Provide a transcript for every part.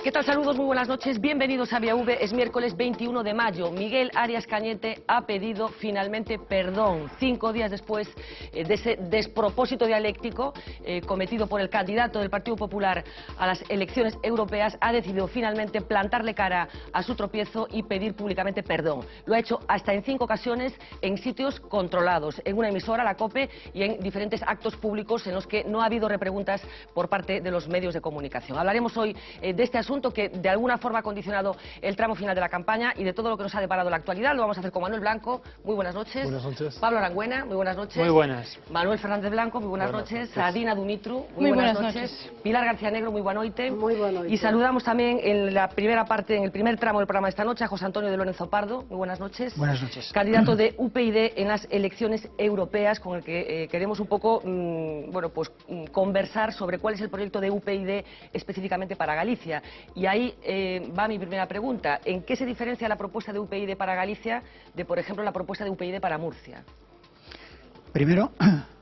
¿Qué tal? Saludos, muy buenas noches. Bienvenidos a Vía V. Es miércoles 21 de mayo. Miguel Arias Cañete ha pedido finalmente perdón 5 días después de ese despropósito dialéctico cometido por el candidato del Partido Popular a las elecciones europeas. Ha decidido finalmente plantarle cara a su tropiezo y pedir públicamente perdón. Lo ha hecho hasta en 5 ocasiones en sitios controlados, en una emisora, la COPE, y en diferentes actos públicos en los que no ha habido repreguntas por parte de los medios de comunicación. Hablaremos hoy de este asunto que de alguna forma ha condicionado el tramo final de la campaña y de todo lo que nos ha deparado la actualidad. Lo vamos a hacer con Manuel Blanco. Muy buenas noches. Buenas noches. Pablo Arangüena. Muy buenas noches. Muy buenas. Manuel Fernández Blanco. Muy buenas noches. Adina Dumitru. Muy buenas noches. Pilar García Negro. Muy buena noche. Muy buena noche. Y saludamos también en la primera parte, en el primer tramo del programa de esta noche, a José Antonio de Lorenzo Pardo. Muy buenas noches. Buenas noches. Candidato de UPyD en las elecciones europeas, con el que queremos un poco conversar sobre cuál es el proyecto de UPyD específicamente para Galicia. Y ahí va mi primera pregunta. ¿En qué se diferencia la propuesta de UPyD para Galicia de, por ejemplo, la propuesta de UPyD para Murcia? Primero,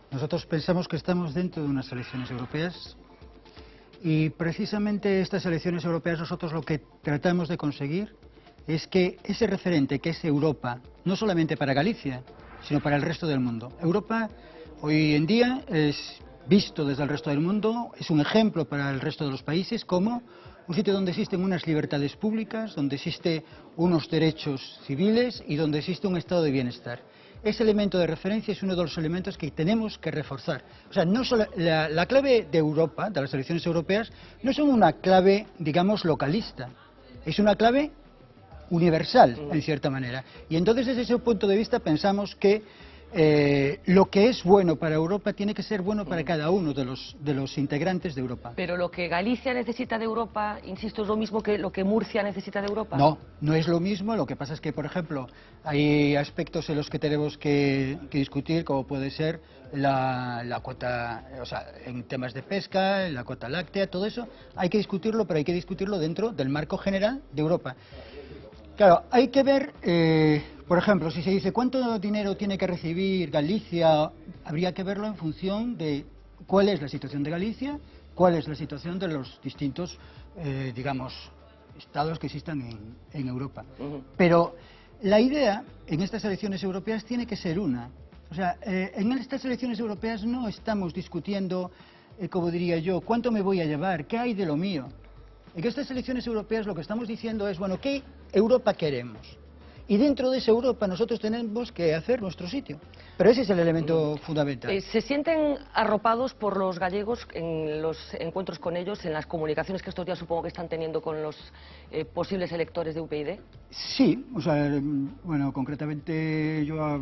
nosotros pensamos que estamos dentro de unas elecciones europeas y precisamente estas elecciones europeas nosotros lo que tratamos de conseguir es que ese referente que es Europa, no solamente para Galicia, sino para el resto del mundo. Europa hoy en día es visto desde el resto del mundo, es un ejemplo para el resto de los países como un sitio donde existen unas libertades públicas, donde existen unos derechos civiles y donde existe un estado de bienestar. Ese elemento de referencia es uno de los elementos que tenemos que reforzar. O sea, no solo, la clave de Europa, de las elecciones europeas, no es una clave, digamos, localista. Es una clave universal, en cierta manera. Y entonces, desde ese punto de vista, pensamos que lo que es bueno para Europa tiene que ser bueno para cada uno de los integrantes de Europa. Pero lo que Galicia necesita de Europa, insisto, ¿es lo mismo que lo que Murcia necesita de Europa? No, no es lo mismo. Lo que pasa es que, por ejemplo, hay aspectos en los que tenemos que discutir, como puede ser la cuota, o sea, en temas de pesca, la cuota láctea, todo eso, hay que discutirlo, pero hay que discutirlo dentro del marco general de Europa. Claro, hay que ver, por ejemplo, si se dice cuánto dinero tiene que recibir Galicia, habría que verlo en función de cuál es la situación de Galicia, cuál es la situación de los distintos, digamos, estados que existan en Europa. Pero la idea en estas elecciones europeas tiene que ser una. O sea, en estas elecciones europeas no estamos discutiendo, como diría yo, cuánto me voy a llevar, qué hay de lo mío. En estas elecciones europeas lo que estamos diciendo es, bueno, ¿qué Europa queremos? Y dentro de esa Europa nosotros tenemos que hacer nuestro sitio. Pero ese es el elemento fundamental. ¿Se sienten arropados por los gallegos en los encuentros con ellos, en las comunicaciones que estos días supongo que están teniendo con los posibles electores de UPyD? Sí, o sea, bueno, concretamente yo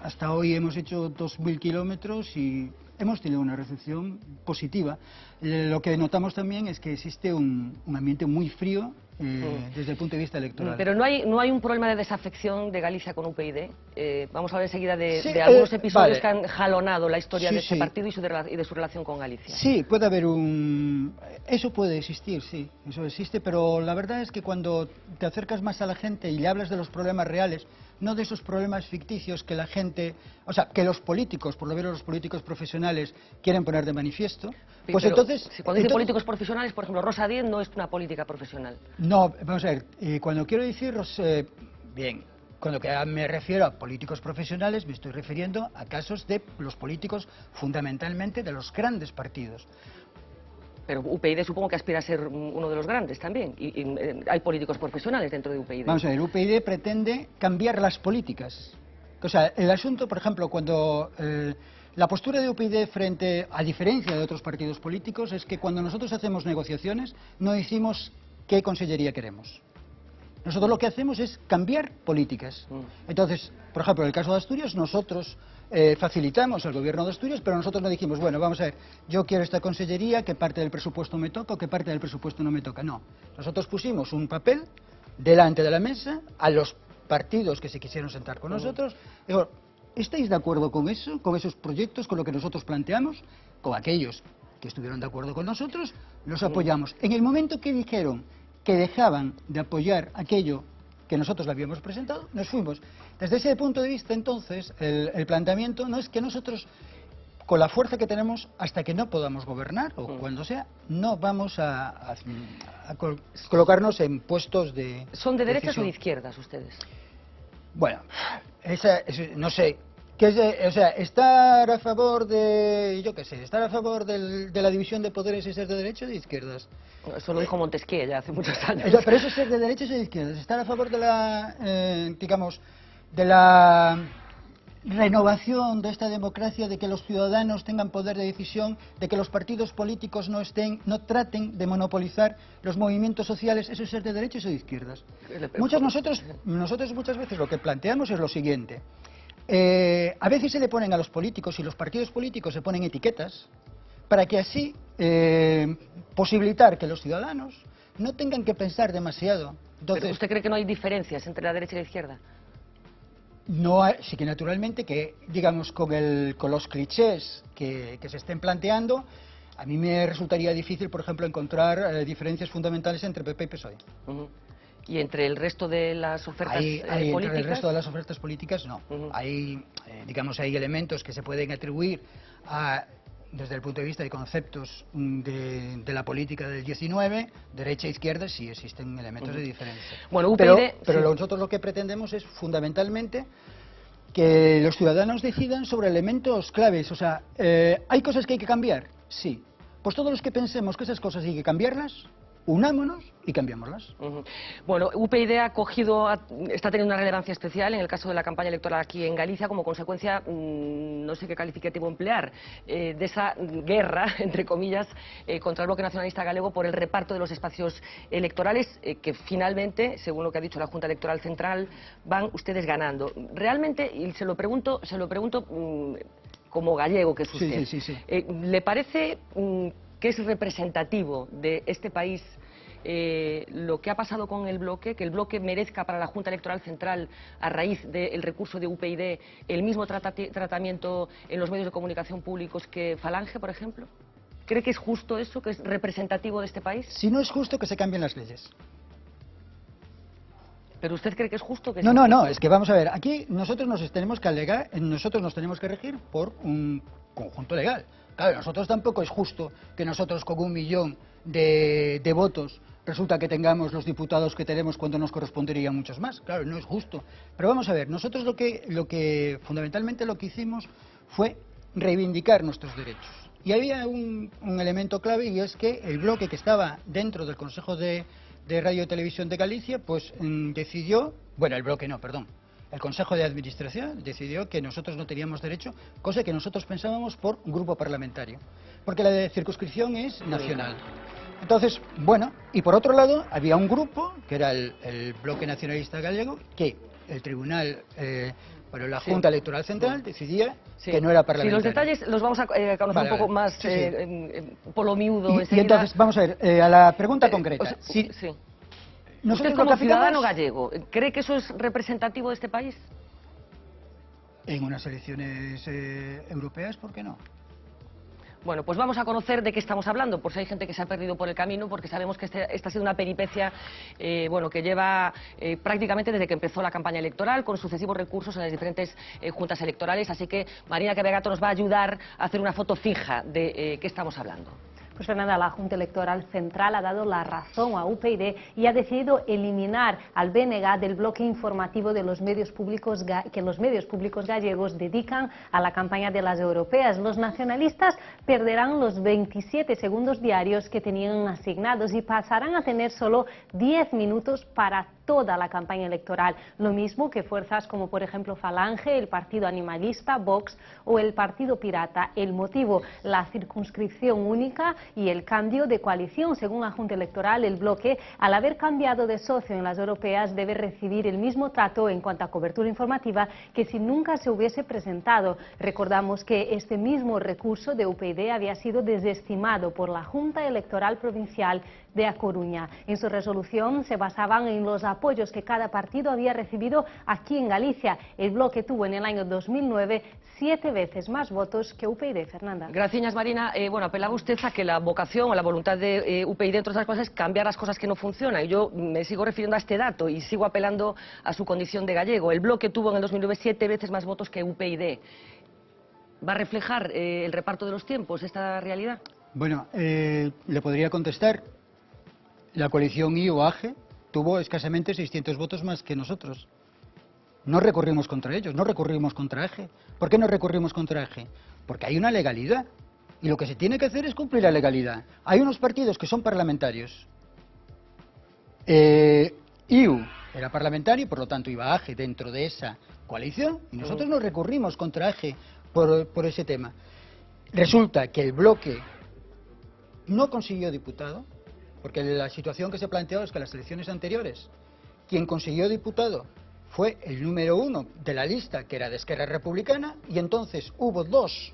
hasta hoy hemos hecho 2.000 kilómetros y hemos tenido una recepción positiva. Lo que notamos también es que existe un ambiente muy frío desde el punto de vista electoral. Pero no hay un problema de desafección de Galicia con UPyD. Vamos a hablar enseguida de algunos episodios que han jalonado la historia de este partido y de su relación con Galicia. Sí, puede haber eso puede existir, sí, eso existe, pero la verdad es que cuando te acercas más a la gente y le hablas de los problemas reales, no de esos problemas ficticios que la gente, o sea, que los políticos, por lo menos los políticos profesionales, quieren poner de manifiesto, pues pero, entonces... Cuando dice políticos profesionales, por ejemplo, Rosa Díez no es una política profesional. No, vamos a ver, cuando quiero decir, bien, cuando me refiero a políticos profesionales, me estoy refiriendo a casos de los políticos fundamentalmente de los grandes partidos. Pero UPyD supongo que aspira a ser uno de los grandes también, y hay políticos profesionales dentro de UPyD. Vamos a ver, UPyD pretende cambiar las políticas. O sea, el asunto, por ejemplo, cuando la postura de UPyD frente, a diferencia de otros partidos políticos, es que cuando nosotros hacemos negociaciones no decimos qué consellería queremos. Nosotros lo que hacemos es cambiar políticas. Entonces, por ejemplo, en el caso de Asturias, nosotros facilitamos al gobierno de Asturias, pero nosotros no dijimos, bueno, vamos a ver, yo quiero esta consellería, ¿qué parte del presupuesto me toca o qué parte del presupuesto no me toca? No. Nosotros pusimos un papel delante de la mesa a los partidos que se quisieron sentar con nosotros. Digo, ¿estáis de acuerdo con eso, con esos proyectos, con lo que nosotros planteamos? Con aquellos que estuvieron de acuerdo con nosotros, los apoyamos. En el momento que dijeron que dejaban de apoyar aquello que nosotros le habíamos presentado, nos fuimos. Desde ese punto de vista, entonces, el planteamiento no es que nosotros con la fuerza que tenemos, hasta que no podamos gobernar, o cuando sea, no vamos a colocarnos en puestos de ¿Son de derechas decisión. o de izquierdas ustedes? Bueno, no sé, o sea, estar a favor de, yo qué sé, estar a favor de la división de poderes es ser de derechas o de izquierdas. Eso lo dijo Montesquieu ya hace muchos años. Pero eso es ser de derechas o de izquierdas, estar a favor de la, digamos, de la renovación de esta democracia, de que los ciudadanos tengan poder de decisión, de que los partidos políticos no traten de monopolizar los movimientos sociales. Eso es ser de derechas o de izquierdas. Nosotros muchas veces lo que planteamos es lo siguiente. A veces se le ponen a los políticos y los partidos políticos se ponen etiquetas para que así posibilitar que los ciudadanos no tengan que pensar demasiado. Entonces, ¿pero usted cree que no hay diferencias entre la derecha y la izquierda? No hay, sí que naturalmente que, digamos, con los clichés que se estén planteando, a mí me resultaría difícil, por ejemplo, encontrar diferencias fundamentales entre PP y PSOE. ¿Y entre el resto de las ofertas políticas? Entre el resto de las ofertas políticas, no. Hay, digamos, hay elementos que se pueden atribuir desde el punto de vista de conceptos de la política del 19, derecha e izquierda, sí existen elementos de diferencia. Bueno, UPyD, pero nosotros lo que pretendemos es fundamentalmente que los ciudadanos decidan sobre elementos claves. O sea, ¿hay cosas que hay que cambiar? Sí. Pues todos los que pensemos que esas cosas hay que cambiarlas, unámonos y cambiémoslas. Bueno, UPyD está teniendo una relevancia especial en el caso de la campaña electoral aquí en Galicia como consecuencia, no sé qué calificativo emplear, de esa guerra, entre comillas, contra el bloque nacionalista galego por el reparto de los espacios electorales que finalmente, según lo que ha dicho la Junta Electoral Central, van ustedes ganando. Realmente, y se lo pregunto como gallego que es usted, sí. ¿Le parece que es representativo de este país lo que ha pasado con el bloque, que el bloque merezca para la Junta Electoral Central, a raíz del recurso de UPyD, el mismo tratamiento en los medios de comunicación públicos que Falange, por ejemplo? ¿Cree que es justo eso, que es representativo de este país? Si no es justo, que se cambien las leyes. ¿Pero usted cree que es justo que No, es que vamos a ver, aquí nosotros nos tenemos que regir por un conjunto legal. Claro, nosotros tampoco es justo que nosotros con 1 millón de votos resulta que tengamos los diputados que tenemos cuando nos corresponderían muchos más. Claro, no es justo. Pero vamos a ver, nosotros fundamentalmente lo que hicimos fue reivindicar nuestros derechos. Y había un elemento clave, y es que el bloque que estaba dentro del Consejo de Radio y Televisión de Galicia, pues decidió, bueno, el bloque no, perdón, el Consejo de Administración decidió que nosotros no teníamos derecho, cosa que nosotros pensábamos por un grupo parlamentario, porque la circunscripción es nacional. Entonces, bueno, y por otro lado, había un grupo, que era el Bloque Nacionalista Gallego, que el Tribunal, la Junta Electoral Central decidía que no era parlamentario. Sí, los detalles los vamos a conocer un poco más por lo miudo y entonces, vamos a ver, a la pregunta concreta. Usted como ciudadano gallego, ¿cree que eso es representativo de este país? En unas elecciones europeas, ¿por qué no? Bueno, pues vamos a conocer de qué estamos hablando, por si hay gente que se ha perdido por el camino, porque sabemos que esta ha sido una peripecia que lleva prácticamente desde que empezó la campaña electoral, con sucesivos recursos en las diferentes juntas electorales, así que Marina Cabegato nos va a ayudar a hacer una foto fija de qué estamos hablando. Pues Fernanda, la Junta Electoral Central ha dado la razón a UPyD y ha decidido eliminar al BNG del bloque informativo de los medios públicos que los medios públicos gallegos dedican a la campaña de las europeas. Los nacionalistas perderán los 27 segundos diarios que tenían asignados y pasarán a tener solo 10 minutos para toda la campaña electoral, lo mismo que fuerzas como por ejemplo Falange, el Partido Animalista, Vox o el Partido Pirata. El motivo, la circunscripción única y el cambio de coalición. Según la Junta Electoral, el bloque, al haber cambiado de socio en las europeas, debe recibir el mismo trato en cuanto a cobertura informativa que si nunca se hubiese presentado. Recordamos que este mismo recurso de UPyD había sido desestimado por la Junta Electoral Provincial de A Coruña. En su resolución se basaban en los apoyos que cada partido había recibido aquí en Galicia. El bloque tuvo en el año 2009 7 veces más votos que UPyD. Fernanda. Gracias, Marina. Bueno, apelaba usted a que la vocación o la voluntad de UPyD, entre otras cosas, es cambiar las cosas que no funcionan. Y yo me sigo refiriendo a este dato y sigo apelando a su condición de gallego. El bloque tuvo en el 2009 7 veces más votos que UPyD. ¿Va a reflejar el reparto de los tiempos esta realidad? Bueno, le podría contestar. La coalición IO-AGE tuvo escasamente 600 votos más que nosotros. No recurrimos contra ellos, no recurrimos contra AGE. ¿Por qué no recurrimos contra AGE? Porque hay una legalidad. Y lo que se tiene que hacer es cumplir la legalidad. Hay unos partidos que son parlamentarios. IU era parlamentario y por lo tanto iba AGE dentro de esa coalición. Y nosotros no recurrimos contra AGE por ese tema. Resulta que el bloque no consiguió diputado, porque la situación que se planteó es que en las elecciones anteriores, quien consiguió diputado fue el número 1 de la lista, que era de Esquerra Republicana, y entonces hubo dos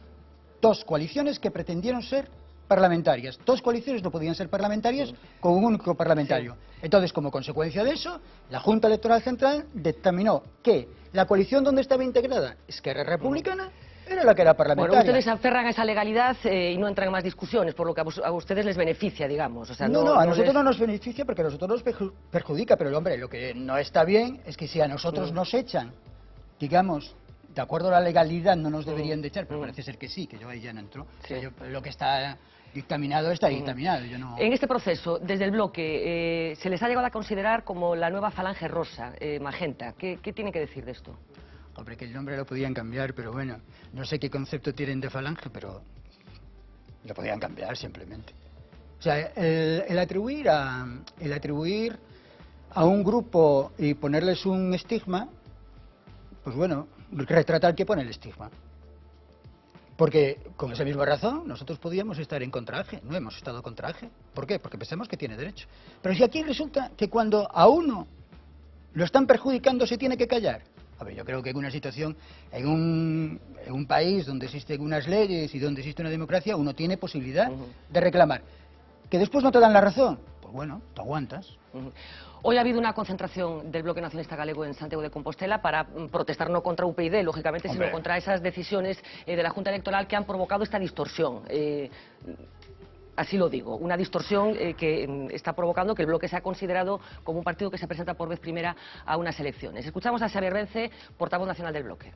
coaliciones que pretendieron ser parlamentarias. Dos coaliciones no podían ser parlamentarias con un único parlamentario. Entonces, como consecuencia de eso, la Junta Electoral Central determinó que la coalición donde estaba integrada Esquerra Republicana era la que era parlamentaria. Bueno, ustedes se aferran a esa legalidad y no entran en más discusiones, por lo que a ustedes les beneficia, digamos. O sea, no, a nosotros no nos beneficia porque a nosotros nos perjudica, pero hombre, lo que no está bien es que si a nosotros nos echan, digamos, de acuerdo a la legalidad no nos deberían de echar, pero parece ser que sí, que yo ahí ya no entro. Sí. Lo que está dictaminado está dictaminado. Yo no... En este proceso, desde el bloque, se les ha llegado a considerar como la nueva falange rosa, magenta. ¿Qué tiene que decir de esto? Hombre, que el nombre lo podían cambiar, pero bueno, no sé qué concepto tienen de falange, pero lo podían cambiar simplemente. O sea, el atribuir a un grupo y ponerles un estigma, pues bueno, retrata al que pone el estigma. Porque con esa misma razón nosotros podíamos estar en contra AGE, no hemos estado contra AGE. ¿Por qué? Porque pensamos que tiene derecho. Pero si aquí resulta que cuando a uno lo están perjudicando se tiene que callar. A ver, yo creo que en una situación, en un país donde existen unas leyes y donde existe una democracia, uno tiene posibilidad de reclamar. ¿Que después no te dan la razón? Pues bueno, te aguantas. Hoy ha habido una concentración del Bloque Nacionalista Galego en Santiago de Compostela para protestar no contra UPyD, lógicamente, sino contra esas decisiones de la Junta Electoral que han provocado esta distorsión. Así lo digo, una distorsión que está provocando que el bloque sea considerado como un partido que se presenta por vez primera a unas elecciones. Escuchamos a Xabier Vence, portavoz nacional del bloque.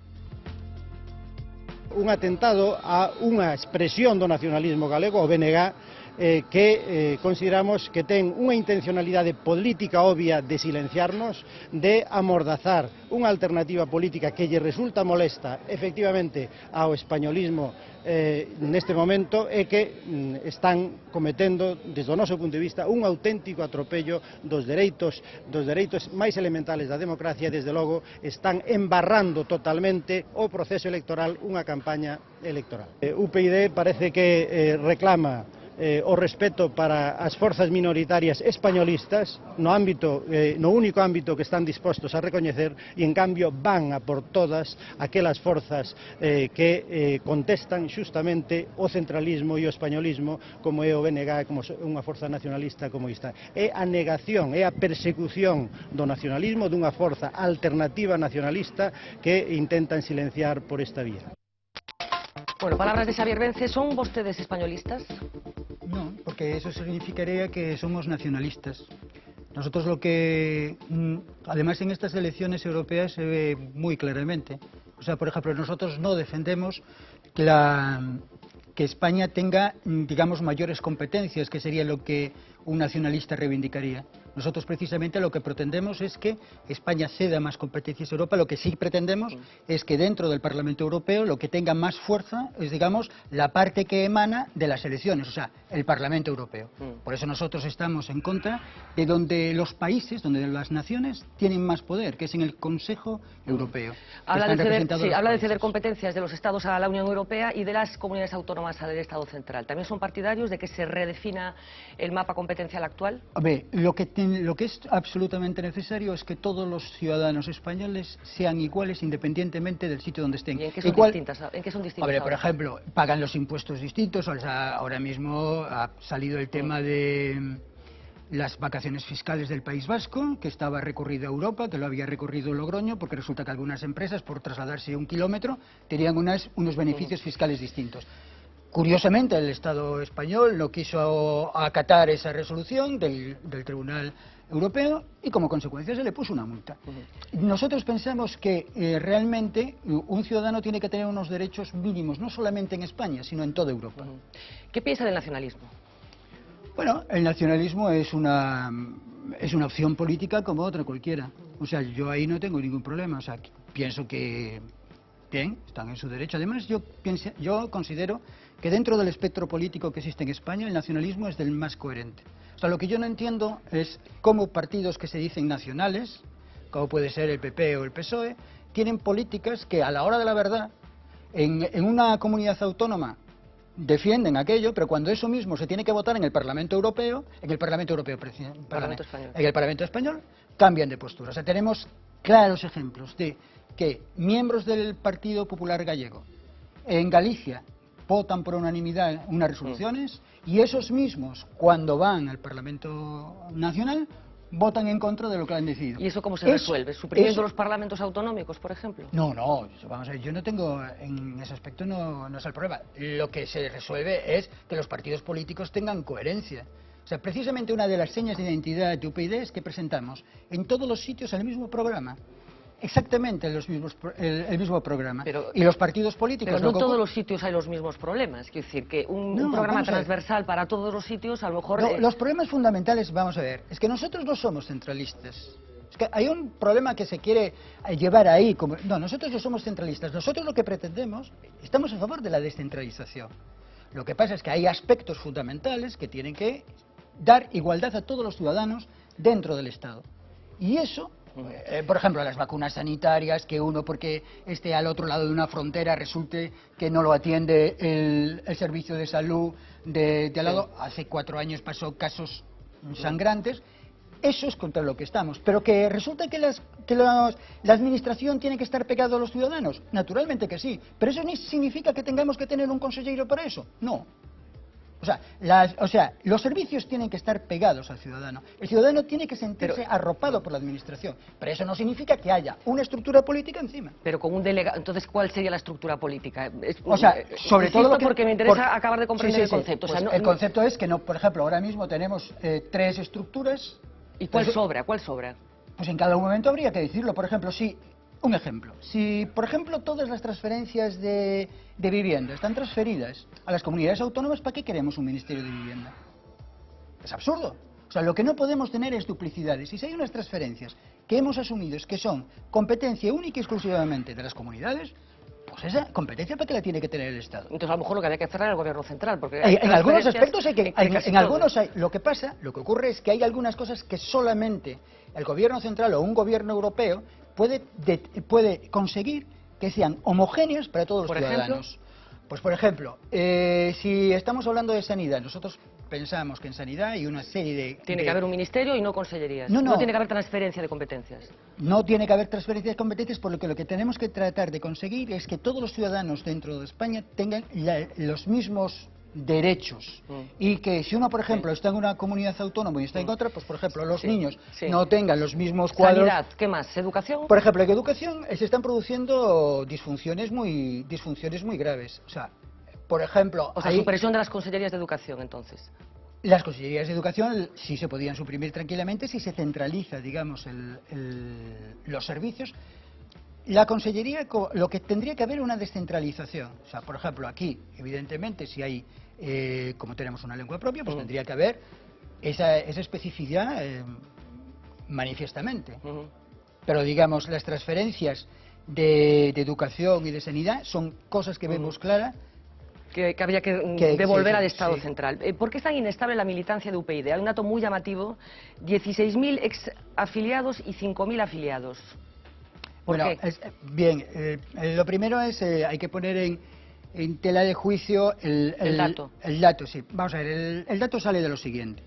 Un atentado a unha expresión do nacionalismo galego, o BNG, que consideramos que ten unha intencionalidade política obvia de silenciarnos, de amordazar unha alternativa política que lle resulta molesta efectivamente ao españolismo neste momento e que están cometendo, desde o noso punto de vista, un auténtico atropello dos dereitos máis elementales da democracia. Desde logo están embarrando totalmente o proceso electoral, unha campaña electoral. UPyD parece que reclama o respeto para as forzas minoritarias españolistas no único ámbito que están dispostos a recoñecer, e en cambio van a por todas aquelas forzas que contestan xustamente o centralismo e o españolismo, como é o BNG, como unha forza nacionalista como esta. É a negación, é a persecución do nacionalismo, dunha forza alternativa nacionalista que intentan silenciar por esta vía. Bueno, palabras de Xabier Vence. ¿Son vostedes españolistas? No, porque eso significaría que somos nacionalistas. Nosotros lo que, además en estas elecciones europeas se ve muy claramente. O sea, por ejemplo, nosotros no defendemos que España tenga, digamos, mayores competencias, que sería lo que un nacionalista reivindicaría. Nosotros precisamente lo que pretendemos es que España ceda más competencias a Europa. Lo que sí pretendemos es que dentro del Parlamento Europeo lo que tenga más fuerza es, digamos, la parte que emana de las elecciones, o sea, el Parlamento Europeo. Por eso nosotros estamos en contra de donde los países, donde las naciones tienen más poder, que es en el Consejo Europeo. Habla de ceder competencias de los Estados a la Unión Europea y de las comunidades autónomas al Estado central. ¿También son partidarios de que se redefina el mapa competencial actual? A ver, lo que es absolutamente necesario es que todos los ciudadanos españoles sean iguales independientemente del sitio donde estén. ¿Y en qué son distintas? A ver, por ejemplo, pagan los impuestos distintos. O sea, ahora mismo ha salido el tema de las vacaciones fiscales del País Vasco, que estaba recorrido a Europa, que lo había recorrido Logroño, porque resulta que algunas empresas, por trasladarse 1 kilómetro, tenían unos beneficios fiscales distintos. Curiosamente, el Estado español no quiso acatar esa resolución del Tribunal Europeo y como consecuencia se le puso una multa. Nosotros pensamos que realmente un ciudadano tiene que tener unos derechos mínimos, no solamente en España, sino en toda Europa. ¿Qué piensa del nacionalismo? Bueno, el nacionalismo es una opción política como otra cualquiera. O sea, yo ahí no tengo ningún problema. O sea, pienso que bien, están en su derecho. Además, yo considero que dentro del espectro político que existe en España, el nacionalismo es del más coherente. O sea, lo que yo no entiendo es cómo partidos que se dicen nacionales, como puede ser el PP o el PSOE, tienen políticas que a la hora de la verdad, en una comunidad autónoma, defienden aquello, pero cuando eso mismo se tiene que votar en el Parlamento Europeo, en el Parlamento Español, cambian de postura. O sea, tenemos claros ejemplos de que miembros del Partido Popular Gallego en Galicia votan por unanimidad unas resoluciones y esos mismos, cuando van al Parlamento Nacional, votan en contra de lo que han decidido. ¿Y eso cómo se resuelve? ¿Suprimiendo los parlamentos autonómicos, por ejemplo? No, vamos a ver, yo no tengo, en ese aspecto no es el problema. Lo que se resuelve es que los partidos políticos tengan coherencia. O sea, precisamente una de las señas de identidad de UPyD es que presentamos en todos los sitios el mismo programa. Exactamente el mismo programa. Y los partidos políticos... Pero no en todos los sitios hay los mismos problemas. Quiero decir, que un programa transversal para todos los sitios, a lo mejor... No, los problemas fundamentales, vamos a ver, es que nosotros no somos centralistas. Es que hay un problema que se quiere llevar ahí. No, nosotros no somos centralistas. Nosotros lo que pretendemos, estamos a favor de la descentralización. Lo que pasa es que hay aspectos fundamentales que tienen que dar igualdad a todos los ciudadanos dentro del Estado. Y eso... por ejemplo, las vacunas sanitarias, que uno porque esté al otro lado de una frontera resulte que no lo atiende el servicio de salud de al lado. Hace 4 años pasó casos sangrantes. Eso es contra lo que estamos. Pero que resulta que la administración tiene que estar pegada a los ciudadanos. Naturalmente que sí. Pero eso ni significa que tengamos que tener un consejero para eso. No. O sea, los servicios tienen que estar pegados al ciudadano. El ciudadano tiene que sentirse arropado por la administración. Pero eso no significa que haya una estructura política encima. Pero con un delegado... Entonces, ¿cuál sería la estructura política? O sea, sobre todo lo que... porque me interesa acabar de comprender el concepto. Pues o sea, el concepto es que, por ejemplo, ahora mismo tenemos 3 estructuras... ¿Y cuál sobra? ¿Cuál sobra? Pues en cada momento habría que decirlo. Por ejemplo, un ejemplo. Si, por ejemplo, todas las transferencias de vivienda están transferidas a las comunidades autónomas, ¿para qué queremos un Ministerio de Vivienda? Es absurdo. O sea, lo que no podemos tener es duplicidades. Y si hay unas transferencias que hemos asumido que son competencia única y exclusivamente de las comunidades, pues esa competencia, ¿para qué la tiene que tener el Estado? Entonces, a lo mejor lo que había que hacer era el Gobierno central, porque... En algunos aspectos hay que... En algunos hay... Lo que ocurre es que hay algunas cosas que solamente el Gobierno central o un Gobierno europeo puede conseguir que sean homogéneas para todos los ciudadanos. Pues, por ejemplo, si estamos hablando de sanidad, nosotros pensamos que en sanidad hay una serie de... Tiene que haber un ministerio y no consellerías. No tiene que haber transferencia de competencias. No tiene que haber transferencia de competencias, por lo que tenemos que tratar de conseguir es que todos los ciudadanos dentro de España tengan los mismos derechos. Y que si uno, por ejemplo, está en una comunidad autónoma y está en otra, pues, por ejemplo, los niños no tengan los mismos cuadros. Sanidad, ¿qué más? ¿Educación? Por ejemplo, en educación se están produciendo disfunciones muy graves. O sea, por ejemplo... O sea, supresión de las consellerías de educación, entonces. Las consellerías de educación sí se podían suprimir tranquilamente si se centraliza, digamos, los servicios. La consellería, lo que tendría que haber una descentralización. O sea, por ejemplo, aquí, evidentemente, si hay, como tenemos una lengua propia, pues tendría que haber esa especificidad manifiestamente. Pero, digamos, las transferencias de educación y de sanidad son cosas que vemos claras. Que habría que devolver al Estado central. ¿Por qué es tan inestable la militancia de UPyD? Hay un dato muy llamativo, 16.000 exafiliados y 5.000 afiliados. Bueno, lo primero es, hay que poner en tela de juicio el dato. El dato, sí. Vamos a ver, el dato sale de lo siguiente.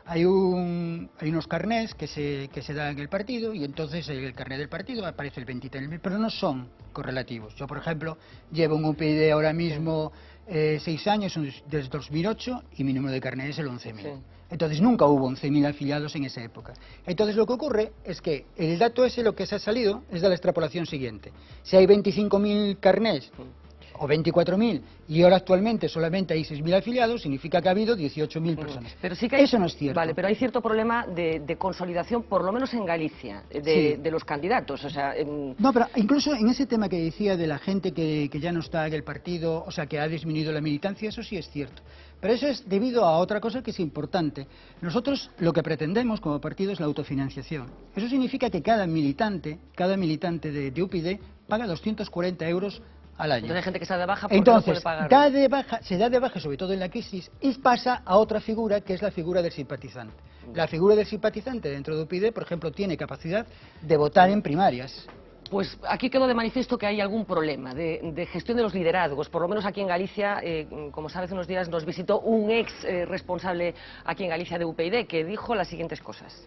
Hay unos carnés que se dan en el partido y entonces el carnet del partido aparece el 23.000, pero no son correlativos. Yo, por ejemplo, llevo un UPyD ahora mismo 6 años, desde 2008, y mi número de carnet es el 11.000. Sí. Entonces nunca hubo 11.000 afiliados en esa época. Entonces lo que ocurre es que el dato ese, lo que se ha salido, es de la extrapolación siguiente. Si hay 25.000 carnés o 24.000 y ahora actualmente solamente hay 6.000 afiliados, significa que ha habido 18.000 personas. Pero sí que hay, eso no es cierto. Vale, pero hay cierto problema de consolidación, por lo menos en Galicia, de los candidatos. O sea, No, pero incluso en ese tema que decía de la gente que ya no está en el partido, o sea, que ha disminuido la militancia, eso sí es cierto. Pero eso es debido a otra cosa que es importante. Nosotros lo que pretendemos como partido es la autofinanciación. Eso significa que cada militante de UPyD paga 240 euros al año. Entonces hay gente que está de baja porque Entonces, no puede pagar. se da de baja, sobre todo en la crisis, y pasa a otra figura, que es la figura del simpatizante. La figura del simpatizante dentro de UPyD, por ejemplo, tiene capacidad de votar en primarias. Pues aquí quedó de manifiesto que hay algún problema de gestión de los liderazgos. Por lo menos aquí en Galicia, como sabes, hace unos días nos visitó un ex responsable aquí en Galicia de UPyD que dijo las siguientes cosas.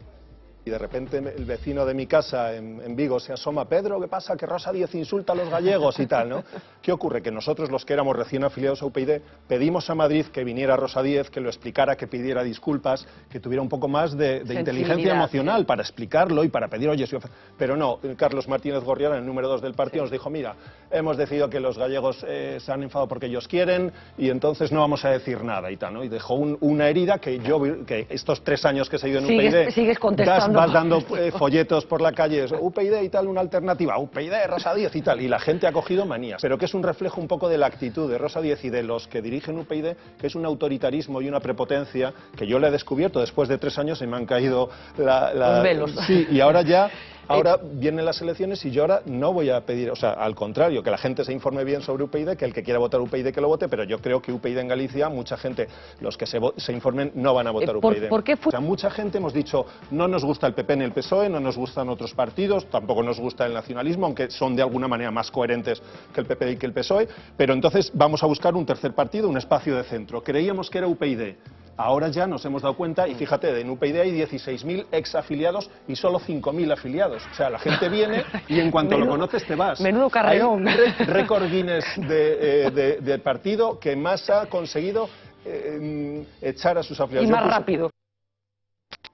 Y de repente el vecino de mi casa en Vigo se asoma: Pedro, ¿qué pasa? Que Rosa Díez insulta a los gallegos y tal, ¿no? ¿Qué ocurre? Que nosotros, los que éramos recién afiliados a UPyD, pedimos a Madrid que viniera Rosa Díez, que lo explicara, que pidiera disculpas, que tuviera un poco más de inteligencia emocional para explicarlo y para pedir, oye, pero no, Carlos Martínez Gorriarán, el número 2 del partido, nos dijo: mira, hemos decidido que los gallegos se han enfadado porque ellos quieren y entonces no vamos a decir nada y tal, ¿no? Y dejó una herida que estos 3 años que he seguido en UPyD... Sigues contestando. Vas dando folletos por la calle, UPyD y tal, una alternativa, UPyD, Rosa Díez y tal, y la gente ha cogido manías. Pero que es un reflejo un poco de la actitud de Rosa Díez y de los que dirigen UPyD, que es un autoritarismo y una prepotencia que yo le he descubierto después de 3 años y me han caído los velos. Sí, y ahora ya... Ahora vienen las elecciones y yo ahora no voy a pedir, o sea, al contrario, que la gente se informe bien sobre UPyD, que el que quiera votar UPyD que lo vote, pero yo creo que UPyD en Galicia, mucha gente, los que se informen, no van a votar UPyD. ¿Por qué O sea, mucha gente hemos dicho, no nos gusta el PP ni el PSOE, no nos gustan otros partidos, tampoco nos gusta el nacionalismo, aunque son de alguna manera más coherentes que el PP y que el PSOE, pero entonces vamos a buscar un tercer partido, un espacio de centro. Creíamos que era UPyD. Ahora ya nos hemos dado cuenta, y fíjate, en UPyD hay 16.000 exafiliados y solo 5.000 afiliados. O sea, la gente viene y en cuanto lo conoces te vas. Menudo carrerón. Hay récord Guinness de partido que más ha conseguido echar a sus afiliados. Y más rápido.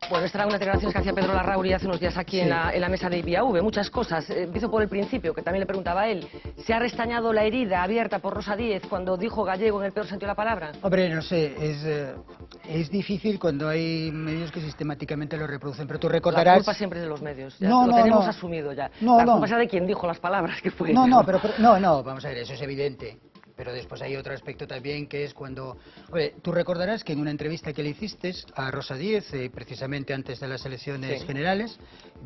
Bueno, esta era una declaración que hacía Pedro Larrauri hace unos días aquí en la mesa de IPIAV. Muchas cosas. Empiezo por el principio, que también le preguntaba a él. ¿Se ha restañado la herida abierta por Rosa Díez cuando dijo gallego en el peor sentido de la palabra? Hombre, no sé, es difícil cuando hay medios que sistemáticamente lo reproducen, pero tú recordarás... La culpa siempre es de los medios, ya lo tenemos asumido ya. La culpa es de quien dijo las palabras que fue. No, vamos a ver, eso es evidente. Pero después hay otro aspecto también, que es cuando... Oye, tú recordarás que en una entrevista que le hiciste a Rosa Díez, precisamente antes de las elecciones generales,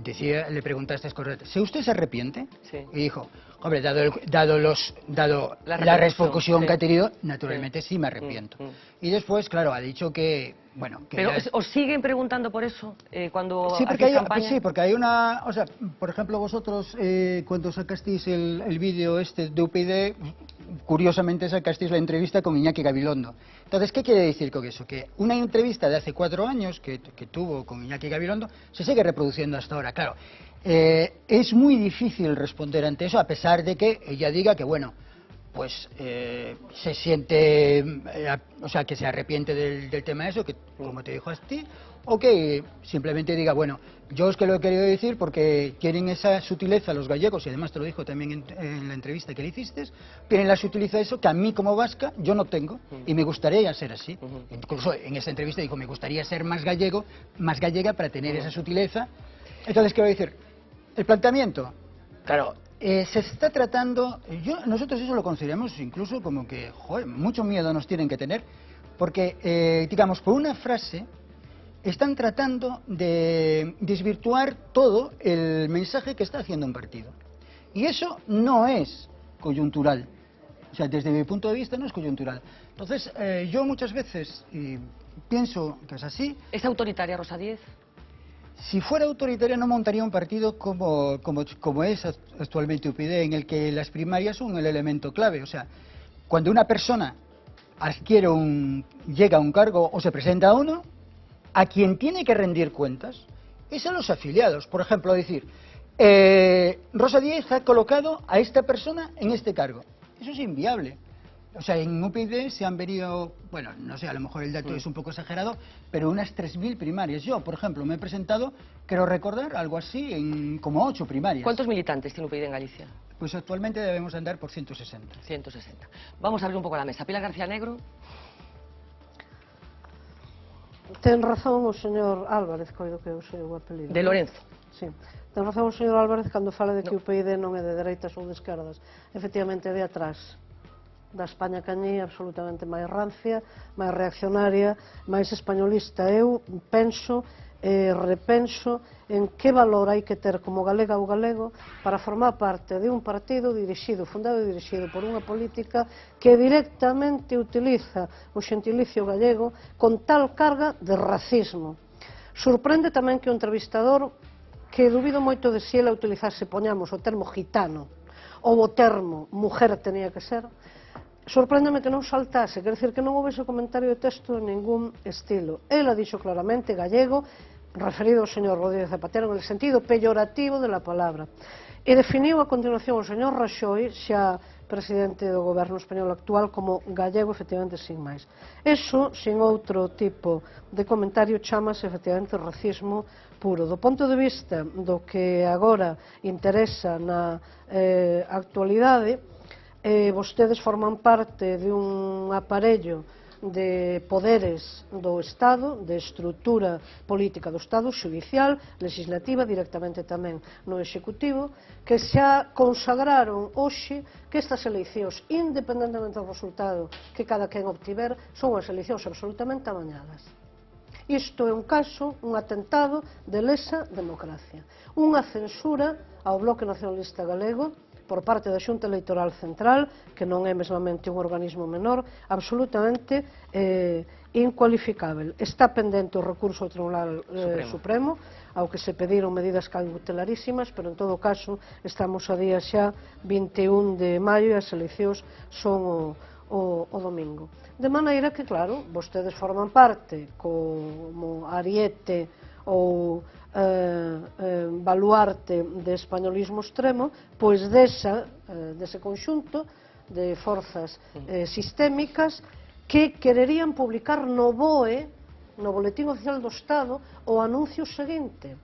le preguntaste, ¿si usted se arrepiente? Sí. Y dijo, hombre, dado la repercusión que ha tenido, naturalmente sí me arrepiento. Y después, claro, ha dicho que... Bueno, que pero ¿os siguen preguntando por eso cuando sí, hacéis campaña? Sí, porque hay una... O sea, por ejemplo, vosotros cuando sacasteis el vídeo de UPyD, curiosamente sacasteis la entrevista con Iñaki Gabilondo. Entonces, ¿qué quiere decir con eso? Que una entrevista de hace 4 años que tuvo con Iñaki Gabilondo se sigue reproduciendo hasta ahora. Claro, es muy difícil responder ante eso, a pesar de que ella diga que, bueno, pues se siente, o sea, que se arrepiente del tema de eso, que como te dijo a ti, o que simplemente diga, bueno, yo es que lo he querido decir porque tienen esa sutileza los gallegos, y además te lo dijo también en la entrevista que le hiciste, tienen la sutileza de eso que a mí como vasca yo no tengo, y me gustaría ser así. Incluso en esa entrevista dijo, me gustaría ser más gallega para tener esa sutileza. Entonces, ¿qué voy a decir? El planteamiento, claro, se está tratando, nosotros eso lo consideramos incluso como que, joder, mucho miedo nos tienen que tener, porque, digamos, por una frase están tratando de desvirtuar todo el mensaje que está haciendo un partido. Y eso no es coyuntural. O sea, desde mi punto de vista no es coyuntural. Entonces, yo muchas veces pienso que es así. ¿Es autoritaria Rosa Díez? Si fuera autoritaria no montaría un partido como es actualmente UPyD, en el que las primarias son el elemento clave. O sea, cuando una persona llega a un cargo o se presenta a uno, a quien tiene que rendir cuentas es a los afiliados. Por ejemplo, decir, Rosa Díez ha colocado a esta persona en este cargo. Eso es inviable. O sea, en UPyD se han venido, bueno, no sé, a lo mejor el dato es un poco exagerado, pero unas 3.000 primarias. Yo, por ejemplo, me he presentado, creo recordar, algo así, en como 8 primarias. ¿Cuántos militantes tiene UPyD en Galicia? Pues actualmente debemos andar por 160. 160. Vamos a abrir un pouco a mesa. Pilar García Negro. Ten razón o señor Álvarez, coido que é o seu apelido. De Lorenzo. Sí. Ten razón o señor Álvarez cando fala de que o PID non é de dereitas ou de esquerdas. Efectivamente, é de atrás da España cañí, absolutamente máis rancia, máis reaccionaria, máis españolista. Eu penso e repenso en que valor hai que ter como galega ou galego para formar parte de un partido dirixido, fundado e dirixido por unha política que directamente utiliza o xentilicio gallego con tal carga de racismo. Sorprende tamén que o entrevistador, que dubido moito de si ele utilizase, poñamos, o termo gitano ou o termo mujer tenía que ser, sorpréndeme que non saltase, quer decir que non houvese comentario de texto en ningún estilo. Ela dixo claramente gallego, referido ao señor Rodríguez Zapatero en el sentido peyorativo de la palabra, e definiu a continuación o señor Raxoi, xa presidente do goberno español actual, como gallego, efectivamente, sin máis. Eso, sin outro tipo de comentario, chamase efectivamente racismo puro. Do ponto de vista do que agora interesa na actualidade, vostedes forman parte de un aparello de poderes do Estado, de estrutura política do Estado, xudicial, legislativa, directamente tamén no Executivo, que xa consagraron hoxe que estas eleicións, independentemente do resultado que cada quen obtiver, son as eleicións absolutamente amañadas. Isto é un caso, un atentado de lesa democracia, unha censura ao Bloque Nacionalista Galego por parte da Xunta Electoral Central, que non é mesmamente un organismo menor, absolutamente incualificável. Está pendente o recurso ao Tribunal Supremo, ao que se pediron medidas cautelarísimas, pero en todo caso estamos a día xa 21 de maio e as eleccións son o domingo. De maneira que, claro, vostedes forman parte como ariete ou baluarte de españolismo extremo, pois dese conxunto de forzas sistémicas que quererían publicar no BOE, no Boletín Oficial do Estado, o anuncio seguinte: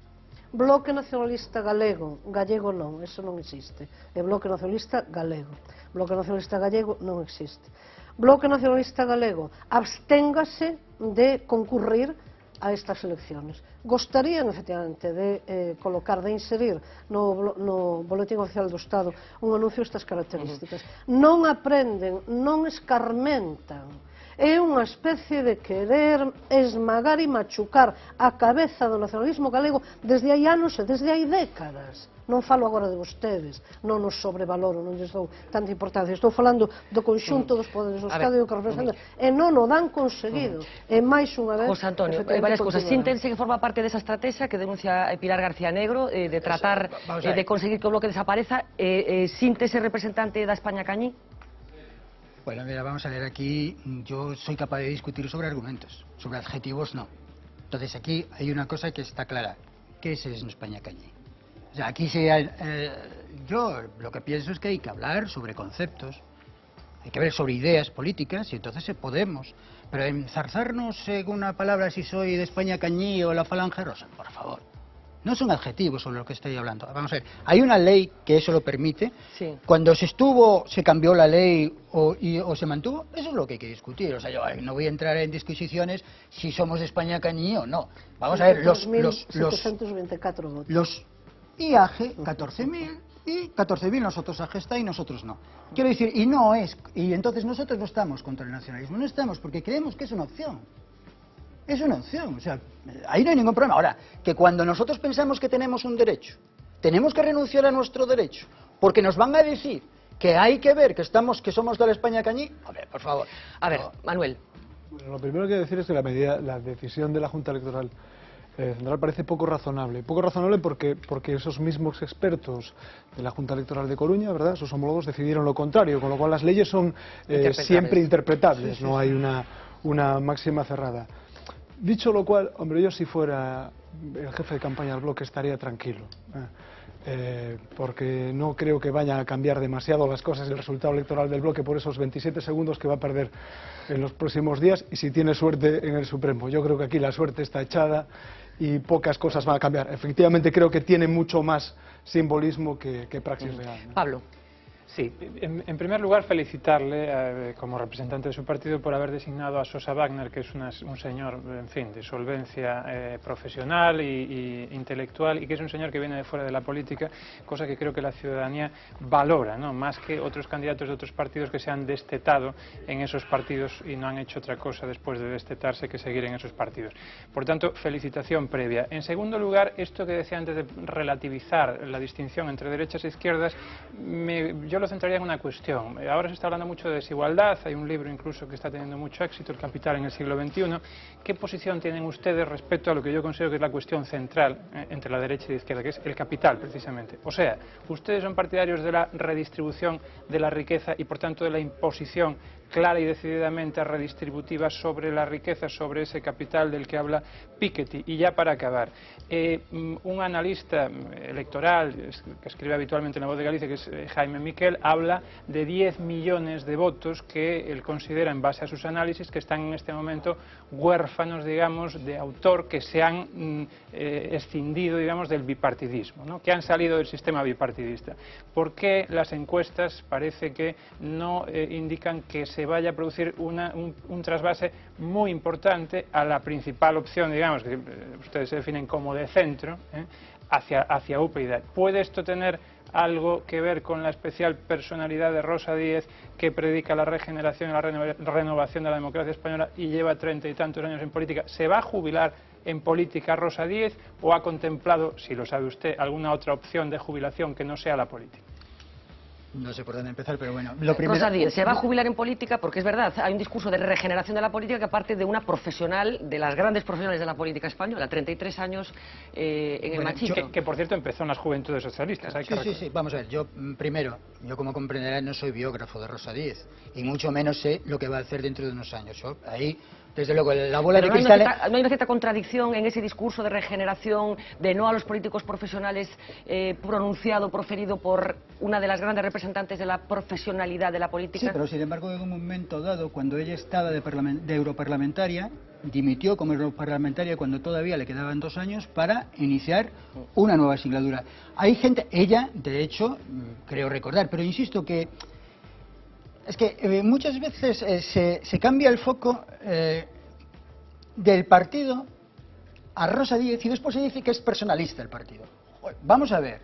Bloque Nacionalista Galego, gallego non, eso non existe, é Bloque Nacionalista Galego. Bloque Nacionalista Gallego non existe. Bloque Nacionalista Galego, absténgase de concurrir a estas elecciones. Gostarían, efectivamente, de colocar, de inserir no Boletín Oficial do Estado un anuncio destas características. Non aprenden, non escarmentan. É unha especie de querer esmagar e machucar a cabeza do nacionalismo galego desde hai anos e desde hai décadas. Non falo agora de vostedes, non os sobrevaloro, non lles dou tanta importancia. Estou falando do conxunto dos poderes do Estado e do que representan, e non o dan conseguido. E máis unha vez... José Antonio, varias cosas. Síntense que forma parte desa estrategia que denuncia Pilar García Negro, de tratar de conseguir que o bloque desapareza. Síntense representante da España cañí. Bueno, mira, vamos a ver, aquí yo soy capaz de discutir sobre argumentos, sobre adjetivos no. Entonces aquí hay una cosa que está clara, ¿qué es España cañí? O sea, aquí yo lo que pienso es que hay que hablar sobre conceptos, hay que ver sobre ideas políticas y entonces podemos. Pero enzarzarnos en una palabra si soy de España cañí o la falange rosa, por favor. No son adjetivos sobre lo que estoy hablando. Vamos a ver, hay una ley que eso lo permite. Sí. Cuando se cambió la ley o se mantuvo, eso es lo que hay que discutir. O sea, yo no voy a entrar en disquisiciones si somos de España cañí o no. Vamos a ver, los IAG, 14.000, y 14.000 nosotros a gesta y nosotros no. Quiero decir, y entonces nosotros no estamos contra el nacionalismo, no estamos porque creemos que es una opción. Es una opción, o sea, ahí no hay ningún problema. Ahora, que cuando nosotros pensamos que tenemos un derecho, tenemos que renunciar a nuestro derecho, porque nos van a decir que hay que ver que somos de la España cañí, a ver, por favor. A ver, Manuel. Bueno, lo primero que hay que decir es que la decisión de la Junta Electoral Central parece poco razonable. Poco razonable porque esos mismos expertos de la Junta Electoral de Coruña, ¿verdad?, sus homólogos decidieron lo contrario, con lo cual las leyes son siempre interpretables, no hay una máxima cerrada. Dicho lo cual, hombre, yo si fuera el jefe de campaña del bloque estaría tranquilo, porque no creo que vayan a cambiar demasiado las cosas el resultado electoral del bloque por esos 27 segundos que va a perder en los próximos días y si tiene suerte en el Supremo. Yo creo que aquí la suerte está echada y pocas cosas van a cambiar. Efectivamente creo que tiene mucho más simbolismo que praxis real, ¿no? Pablo. Sí, en primer lugar felicitarle como representante de su partido por haber designado a Sosa Wagner, que es un señor, en fin, de solvencia profesional y intelectual, y que es un señor que viene de fuera de la política, cosa que creo que la ciudadanía valora, ¿no? Más que otros candidatos de otros partidos que se han destetado en esos partidos y no han hecho otra cosa después de destetarse que seguir en esos partidos. Por tanto, felicitación previa. En segundo lugar, esto que decía antes de relativizar la distinción entre derechas e izquierdas, yo lo centraría en una cuestión. Ahora se está hablando mucho de desigualdad, hay un libro incluso que está teniendo mucho éxito, El Capital en el siglo XXI. ¿Qué posición tienen ustedes respecto a lo que yo considero que es la cuestión central entre la derecha y la izquierda, que es el capital, precisamente? O sea, ustedes son partidarios de la redistribución de la riqueza y, por tanto, de la imposición clara y decididamente redistributiva sobre la riqueza, sobre ese capital del que habla Piketty. Y ya para acabar, un analista electoral que escribe habitualmente en La Voz de Galicia, que es Jaime Miquel, habla de 10 millones de votos que él considera, en base a sus análisis, que están en este momento huérfanos, digamos, de autor, que se han escindido, digamos, del bipartidismo, ¿no? Que han salido del sistema bipartidista. ¿Por qué las encuestas parece que no indican que se vaya a producir un trasvase muy importante a la principal opción, digamos, que ustedes se definen como de centro, hacia UPyD? ¿Puede esto tener algo que ver con la especial personalidad de Rosa Díez, que predica la regeneración y la renovación de la democracia española y lleva 30 y tantos años en política? ¿Se va a jubilar en política Rosa Díez o ha contemplado, si lo sabe usted, alguna otra opción de jubilación que no sea la política? No sé por dónde empezar, pero bueno, lo primero... Rosa Díez, ¿se va a jubilar en política? Porque es verdad, hay un discurso de regeneración de la política que parte de una profesional, de las grandes profesionales de la política española, 33 años en el Machito. Que por cierto empezó en las Juventudes Socialistas. Sí, vamos a ver, yo como comprenderá, no soy biógrafo de Rosa Díez, y mucho menos sé lo que va a hacer dentro de unos años. Yo, ahí, desde luego, la bola de cristal... ¿No hay una cierta contradicción en ese discurso de regeneración, de no a los políticos profesionales, pronunciado, proferido por una de las grandes representantes de la profesionalidad de la política? Sí, pero sin embargo, en un momento dado, cuando ella estaba de europarlamentaria, dimitió como europarlamentaria cuando todavía le quedaban 2 años para iniciar una nueva singladura. Hay gente, ella, de hecho, creo recordar, pero insisto que es que muchas veces se cambia el foco del partido a Rosa Díez y después se dice que es personalista el partido. Vamos a ver,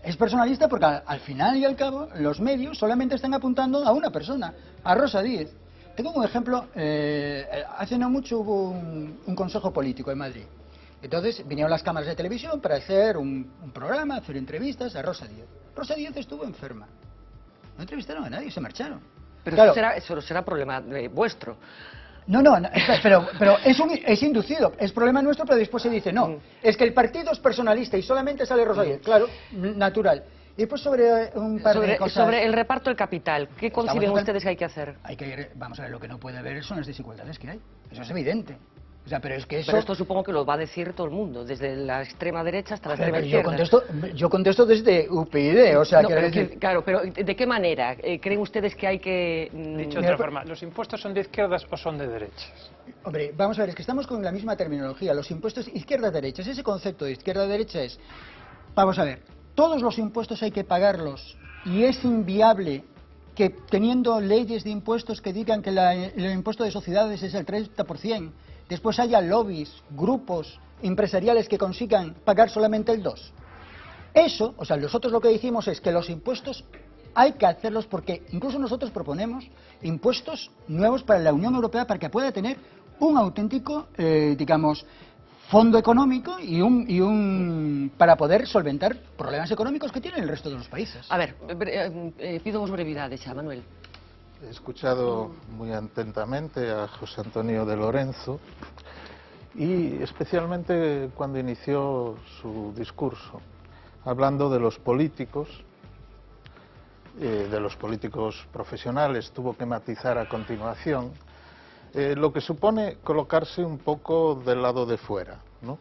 es personalista porque al final y al cabo los medios solamente están apuntando a una persona, a Rosa Díez. Tengo un ejemplo, hace no mucho hubo un consejo político en Madrid. Entonces vinieron las cámaras de televisión para hacer un programa, hacer entrevistas a Rosa Díez. Rosa Díez estuvo enferma. No entrevistaron a nadie, se marcharon. Pero claro, eso será problema vuestro. No, pero es inducido, es problema nuestro, pero después se dice, no, es que el partido es personalista y solamente sale Rosa Díez. Claro, natural. Y después sobre un par de cosas... Sobre el reparto del capital, ¿qué conciben ustedes que hay que hacer? Vamos a ver, lo que no puede haber son las desigualdades que hay. Eso es evidente. O sea, pero es que eso... Pero esto supongo que lo va a decir todo el mundo, desde la extrema derecha hasta la extrema izquierda. Yo contesto desde UPyD, o sea... No, claro, pero ¿de qué manera creen ustedes que hay que...? Dicho de otra forma, ¿los impuestos son de izquierdas o son de derechas? Hombre, vamos a ver, es que estamos con la misma terminología, los impuestos izquierdas-derechas. Ese concepto de izquierda-derecha es... Vamos a ver, todos los impuestos hay que pagarlos y es inviable que teniendo leyes de impuestos que digan que el impuesto de sociedades es el 30%, después haya lobbies, grupos empresariales que consigan pagar solamente el 2%. Eso, o sea, nosotros lo que decimos es que los impuestos hay que hacerlos porque incluso nosotros proponemos impuestos nuevos para la Unión Europea para que pueda tener un auténtico, digamos, fondo económico y para poder solventar problemas económicos que tienen el resto de los países. A ver, pido brevedades ya, Manuel. He escuchado muy atentamente a José Antonio de Lorenzo y especialmente cuando inició su discurso, hablando de los políticos profesionales, tuvo que matizar a continuación, lo que supone colocarse un poco del lado de fuera, ¿no?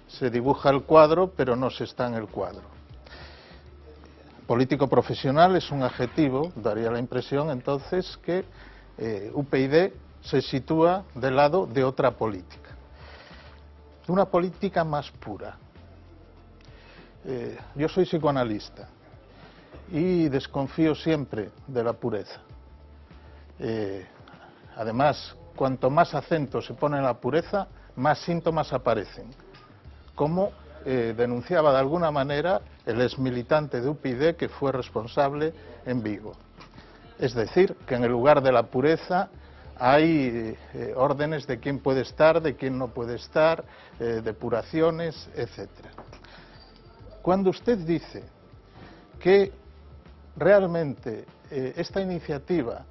Se dibuja el cuadro, pero no se está en el cuadro. Político profesional es un adjetivo, daría la impresión entonces que UPyD se sitúa del lado de otra política, de una política más pura. Yo soy psicoanalista y desconfío siempre de la pureza. Además, cuanto más acento se pone en la pureza, más síntomas aparecen, como denunciaba de alguna manera el exmilitante de UPyD que fue responsable en Vigo. Es decir, que en el lugar de la pureza hay órdenes de quién puede estar, de quién no puede estar, depuraciones, etc. Cuando usted dice que realmente esta iniciativa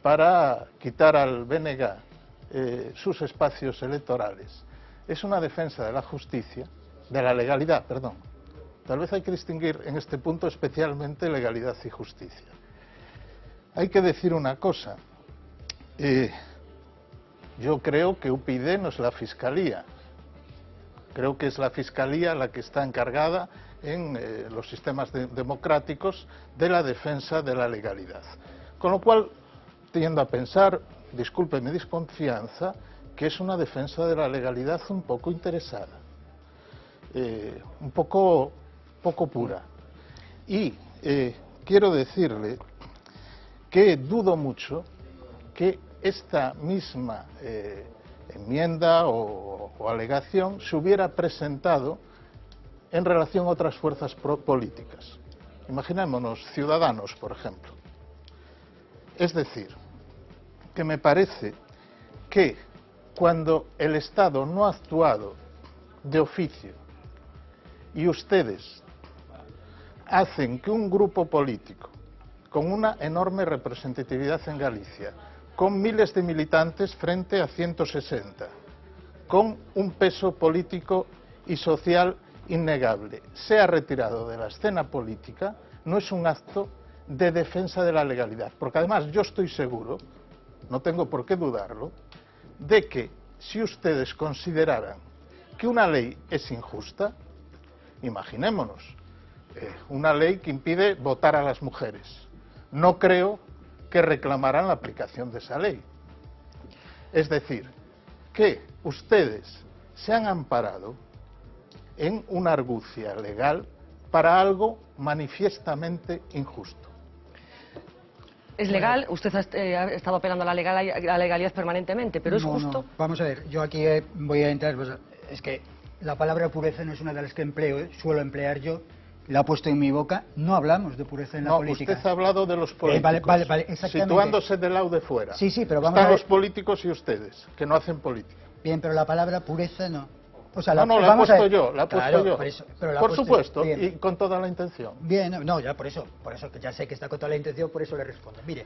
para quitar al BNG sus espacios electorales es una defensa de la justicia, de la legalidad, perdón. Tal vez hay que distinguir en este punto especialmente legalidad y justicia. Hay que decir una cosa. Yo creo que UPyD no es la Fiscalía. Creo que es la Fiscalía la que está encargada en los sistemas democráticos de la defensa de la legalidad. Con lo cual, tiendo a pensar, disculpe mi desconfianza, que es una defensa de la legalidad un poco interesada, un poco pura. Y quiero decirle que dudo mucho que esta misma enmienda o alegación se hubiera presentado en relación a otras fuerzas políticas. Imaginémonos Ciudadanos, por ejemplo. Es decir, que me parece que cuando el Estado no ha actuado de oficio y ustedes hacen que un grupo político con una enorme representatividad en Galicia, con miles de militantes frente a 160, con un peso político y social innegable, sea retirado de la escena política, no es un acto de defensa de la legalidad. Porque además yo estoy seguro, no tengo por qué dudarlo, de que si ustedes consideraran que una ley es injusta, imaginémonos, una ley que impide votar a las mujeres, no creo que reclamaran la aplicación de esa ley. Es decir, que ustedes se han amparado en una argucia legal para algo manifiestamente injusto. Es legal, usted ha estado apelando a la legalidad permanentemente, pero ¿es justo? No. Vamos a ver, yo aquí voy a entrar, pues, es que la palabra pureza no es una de las que empleo, suelo emplear yo, la ha puesto en mi boca, no hablamos de pureza en la política. Usted ha hablado de los políticos, vale, exactamente. Situándose del lado de fuera. Sí, pero vamos Están a ver. los políticos y ustedes, que no hacen política. Bien, pero la palabra pureza no. O sea, la he puesto yo, por supuesto, bien. Y con toda la intención. Bien, no, ya por eso que ya sé que está con toda la intención, por eso le respondo. Mire,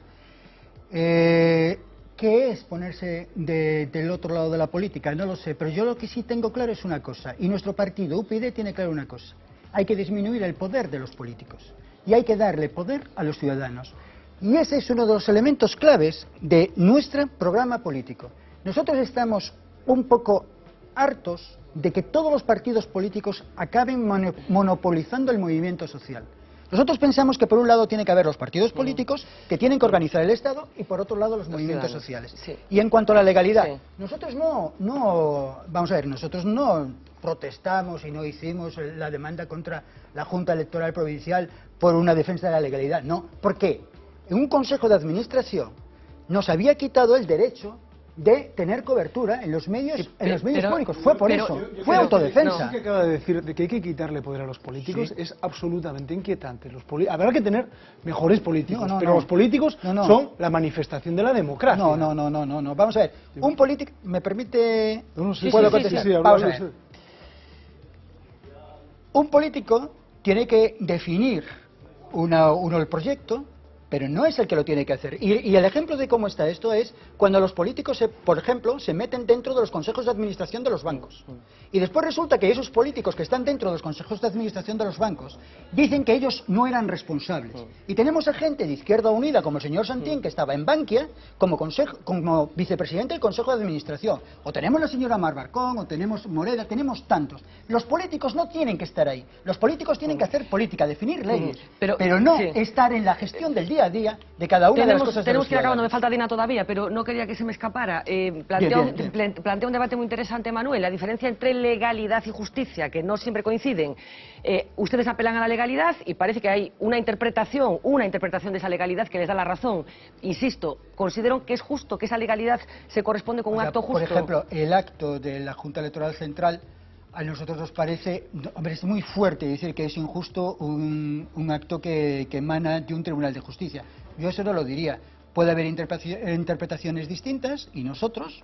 ¿qué es ponerse del otro lado de la política? No lo sé, pero yo lo que sí tengo claro es una cosa, y nuestro partido, UPyD, tiene claro una cosa. Hay que disminuir el poder de los políticos y hay que darle poder a los ciudadanos. Y ese es uno de los elementos claves de nuestro programa político. Nosotros estamos un poco hartos de que todos los partidos políticos acaben monopolizando el movimiento social. Nosotros pensamos que por un lado tiene que haber los partidos políticos que tienen que organizar el Estado y por otro lado los movimientos sociales. Sí. Y en cuanto a la legalidad, Sí. nosotros vamos a ver, nosotros no protestamos y no hicimos la demanda contra la Junta Electoral Provincial por una defensa de la legalidad, no. ¿Por qué? En un Consejo de Administración nos había quitado el derecho de tener cobertura en los medios, públicos. Fue por eso, fue autodefensa. Lo que acaba de decir de que hay que quitarle poder a los políticos es absolutamente inquietante. Habrá que tener mejores políticos, pero los políticos son la manifestación de la democracia. No. Vamos a ver, un político, ¿me permite? ¿Puedo contestar? Vamos a ver. Un político tiene que definir uno el proyecto, pero no es el que lo tiene que hacer. Y el ejemplo de cómo está esto es cuando los políticos, por ejemplo, se meten dentro de los consejos de administración de los bancos. Y después resulta que esos políticos que están dentro de los consejos de administración de los bancos dicen que ellos no eran responsables. Y tenemos a gente de Izquierda Unida, como el señor Santín, que estaba en Bankia, como vicepresidente del Consejo de Administración. O tenemos la señora Marbarcón, o tenemos Moreda, tenemos tantos. Los políticos no tienen que estar ahí. Los políticos tienen que hacer política, definir leyes, pero no estar en la gestión del día día a día de cada una de las cosas. Tenemos que ir acabando, me falta Dina todavía, pero no quería que se me escapara. Plantea un debate muy interesante, Manuel, la diferencia entre legalidad y justicia, que no siempre coinciden. Ustedes apelan a la legalidad y parece que hay una interpretación de esa legalidad que les da la razón. Insisto, considero que es justo, que esa legalidad se corresponde con un acto justo. Por ejemplo, el acto de la Junta Electoral Central, a nosotros nos parece, hombre, es muy fuerte decir que es injusto un acto que emana de un tribunal de justicia. Yo eso no lo diría. Puede haber interpretaciones distintas y nosotros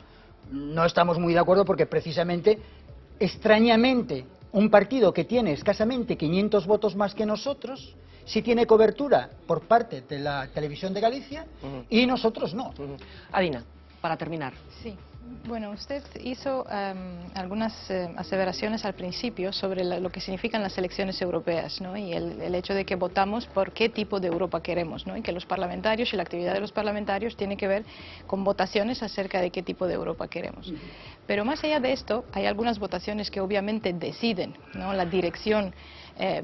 no estamos muy de acuerdo porque precisamente, extrañamente, un partido que tiene escasamente 500 votos más que nosotros, sí tiene cobertura por parte de la Televisión de Galicia y nosotros no. Adina, para terminar. Sí. Bueno, usted hizo algunas aseveraciones al principio sobre lo que significan las elecciones europeas, ¿no? Y el hecho de que votamos por qué tipo de Europa queremos, ¿no? Y que los parlamentarios y la actividad de los parlamentarios tiene que ver con votaciones acerca de qué tipo de Europa queremos. Pero más allá de esto, hay algunas votaciones que obviamente deciden, ¿no? La dirección,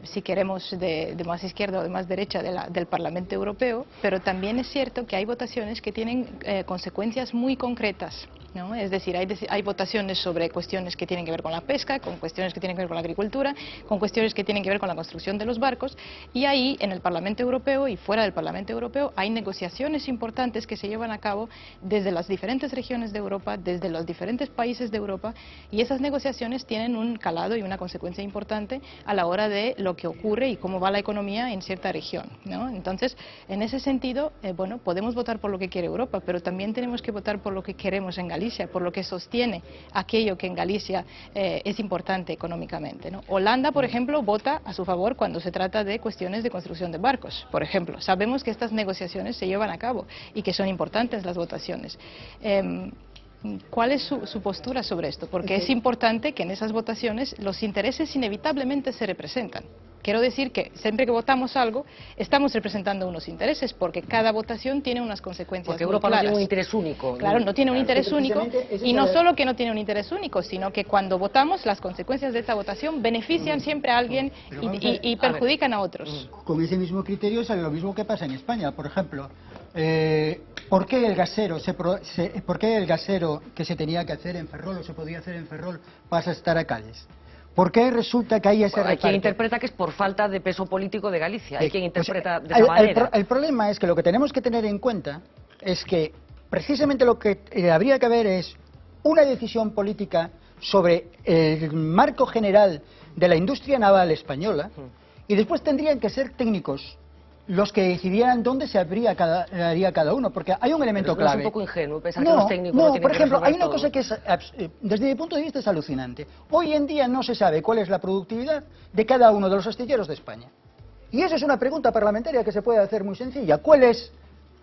si queremos de más izquierda o de más derecha del Parlamento Europeo, pero también es cierto que hay votaciones que tienen consecuencias muy concretas, ¿no? Es decir, hay votaciones sobre cuestiones que tienen que ver con la pesca, con cuestiones que tienen que ver con la agricultura, con cuestiones que tienen que ver con la construcción de los barcos, y ahí en el Parlamento Europeo y fuera del Parlamento Europeo hay negociaciones importantes que se llevan a cabo desde las diferentes regiones de Europa, desde los diferentes países de Europa, y esas negociaciones tienen un calado y una consecuencia importante a la hora de lo que ocurre y cómo va la economía en cierta región, ¿no? Entonces, en ese sentido, bueno, podemos votar por lo que quiere Europa, pero también tenemos que votar por lo que queremos en Galicia, por lo que sostiene aquello que en Galicia es importante económicamente, ¿no? Holanda, por ejemplo, vota a su favor cuando se trata de cuestiones de construcción de barcos, por ejemplo. Sabemos que estas negociaciones se llevan a cabo y que son importantes las votaciones. ¿Cuál es su postura sobre esto? Porque es importante que en esas votaciones los intereses inevitablemente se representan. Quiero decir que siempre que votamos algo, estamos representando unos intereses, porque cada votación tiene unas consecuencias muy claras. Porque Europa no tiene un interés único. Claro, no tiene un interés único, y no solo que no tiene un interés único, sino que cuando votamos, las consecuencias de esta votación benefician siempre a alguien y perjudican a otros. Con ese mismo criterio sale lo mismo que pasa en España. Por ejemplo, ¿por qué el gasero que se tenía que hacer en Ferrol o se podía hacer en Ferrol pasa a estar a Calles? ¿Por qué resulta que hay ese reparto? Hay quien interpreta que es por falta de peso político de Galicia, hay quien interpreta de esa manera. El problema es que lo que tenemos que tener en cuenta es que precisamente lo que habría que haber es una decisión política sobre el marco general de la industria naval española y después tendrían que ser técnicos los que decidieran dónde se haría cada uno, porque hay un elemento clave. Es un poco ingenuo pensar que los técnicos no tienen por ejemplo, que hay una todo. cosa que es, desde mi punto de vista es alucinante. Hoy en día no se sabe cuál es la productividad de cada uno de los astilleros de España. Y esa es una pregunta parlamentaria que se puede hacer muy sencilla. ¿Cuál es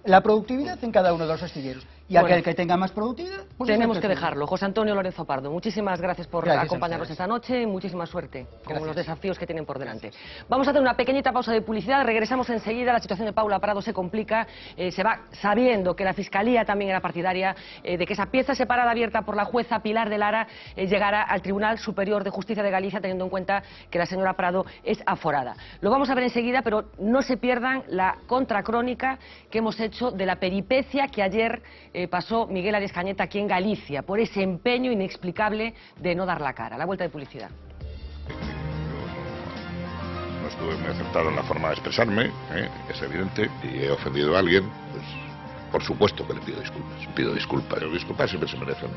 la productividad en cada uno de los astilleros? Y aquel que tenga más productividad... Pues tenemos que dejarlo. José Antonio Lorenzo Pardo, muchísimas gracias por acompañarnos esta noche y muchísima suerte con los desafíos que tienen por delante. Vamos a hacer una pequeñita pausa de publicidad, regresamos enseguida. La situación de Paula Prado se complica, se va sabiendo que la Fiscalía también era partidaria de que esa pieza separada abierta por la jueza Pilar de Lara llegara al Tribunal Superior de Justicia de Galicia, teniendo en cuenta que la señora Prado es aforada. Lo vamos a ver enseguida, pero no se pierdan la contracrónica que hemos hecho de la peripecia que ayer pasó Miguel Arias Cañete aquí en Galicia, por ese empeño inexplicable de no dar la cara. La vuelta de publicidad. No estuve muy acertado en la forma de expresarme, es evidente, y he ofendido a alguien, pues por supuesto que le pido disculpas. Pero disculpas siempre se merecen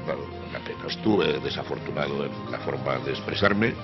una pena. Estuve desafortunado en la forma de expresarme.